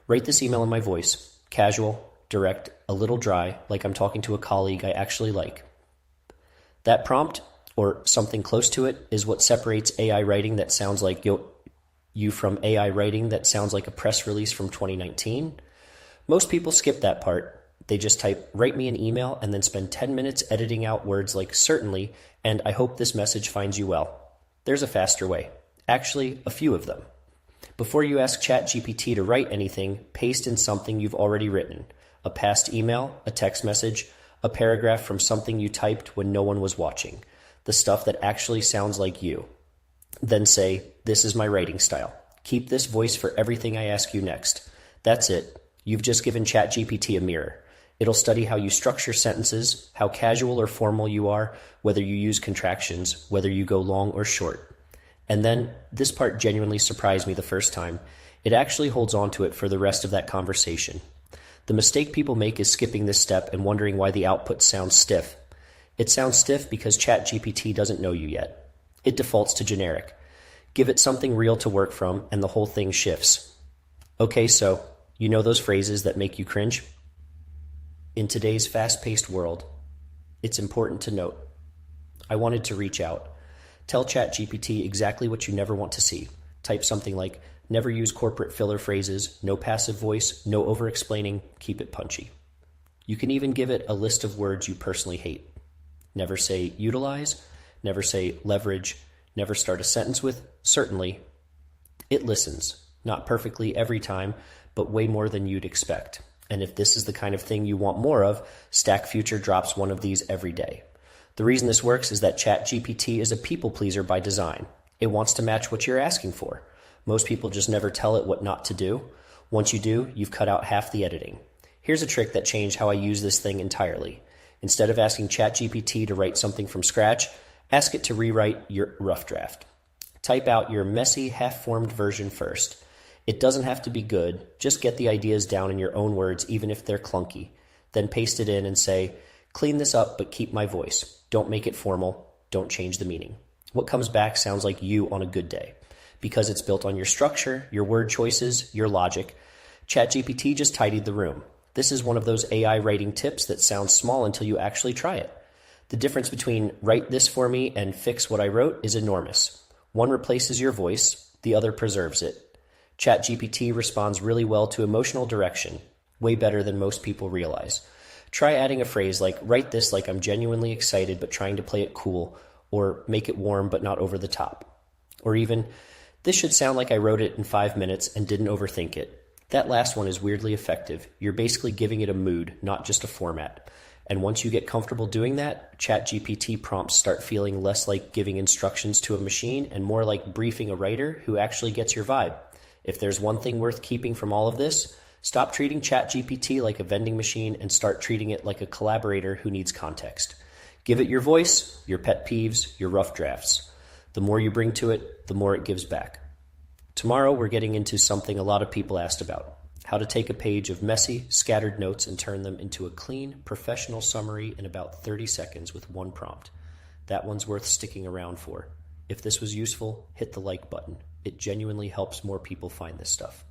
Write this email in my voice, casual, direct, a little dry, like I'm talking to a colleague I actually like. That prompt, or something close to it, is what separates AI writing that sounds like you from AI writing that sounds like a press release from 2019. Most people skip that part. They just type, write me an email, and then spend 10 minutes editing out words like certainly, and I hope this message finds you well. There's a faster way. Actually, a few of them. Before you ask ChatGPT to write anything, paste in something you've already written. A past email, a text message, a paragraph from something you typed when no one was watching. The stuff that actually sounds like you. Then say, this is my writing style. Keep this voice for everything I ask you next. That's it. You've just given ChatGPT a mirror. It'll study how you structure sentences, how casual or formal you are, whether you use contractions, whether you go long or short. And then, this part genuinely surprised me the first time, it actually holds on to it for the rest of that conversation. The mistake people make is skipping this step and wondering why the output sounds stiff. It sounds stiff because ChatGPT doesn't know you yet. It defaults to generic. Give it something real to work from, and the whole thing shifts. Okay, so, you know those phrases that make you cringe? In today's fast-paced world, it's important to note, I wanted to reach out. Tell ChatGPT exactly what you never want to see. Type something like, never use corporate filler phrases, no passive voice, no over-explaining, keep it punchy. You can even give it a list of words you personally hate. Never say utilize, never say leverage, never start a sentence with certainly. It listens, not perfectly every time, but way more than you'd expect. And if this is the kind of thing you want more of, Stack Future drops one of these every day. The reason this works is that ChatGPT is a people pleaser by design. It wants to match what you're asking for. Most people just never tell it what not to do. Once you do, you've cut out half the editing. Here's a trick that changed how I use this thing entirely. Instead of asking ChatGPT to write something from scratch, ask it to rewrite your rough draft. Type out your messy, half-formed version first. It doesn't have to be good, just get the ideas down in your own words even if they're clunky. Then paste it in and say, clean this up but keep my voice. Don't make it formal, don't change the meaning. What comes back sounds like you on a good day. Because it's built on your structure, your word choices, your logic. ChatGPT just tidied the room. This is one of those AI writing tips that sounds small until you actually try it. The difference between write this for me and fix what I wrote is enormous. One replaces your voice, the other preserves it. ChatGPT responds really well to emotional direction, way better than most people realize. Try adding a phrase like, write this like I'm genuinely excited but trying to play it cool, or make it warm but not over the top. Or even, this should sound like I wrote it in 5 minutes and didn't overthink it. That last one is weirdly effective. You're basically giving it a mood, not just a format. And once you get comfortable doing that, ChatGPT prompts start feeling less like giving instructions to a machine and more like briefing a writer who actually gets your vibe. If there's one thing worth keeping from all of this, stop treating ChatGPT like a vending machine and start treating it like a collaborator who needs context. Give it your voice, your pet peeves, your rough drafts. The more you bring to it, the more it gives back. Tomorrow, we're getting into something a lot of people asked about: how to take a page of messy, scattered notes and turn them into a clean, professional summary in about 30 seconds with one prompt. That one's worth sticking around for. If this was useful, hit the like button. It genuinely helps more people find this stuff.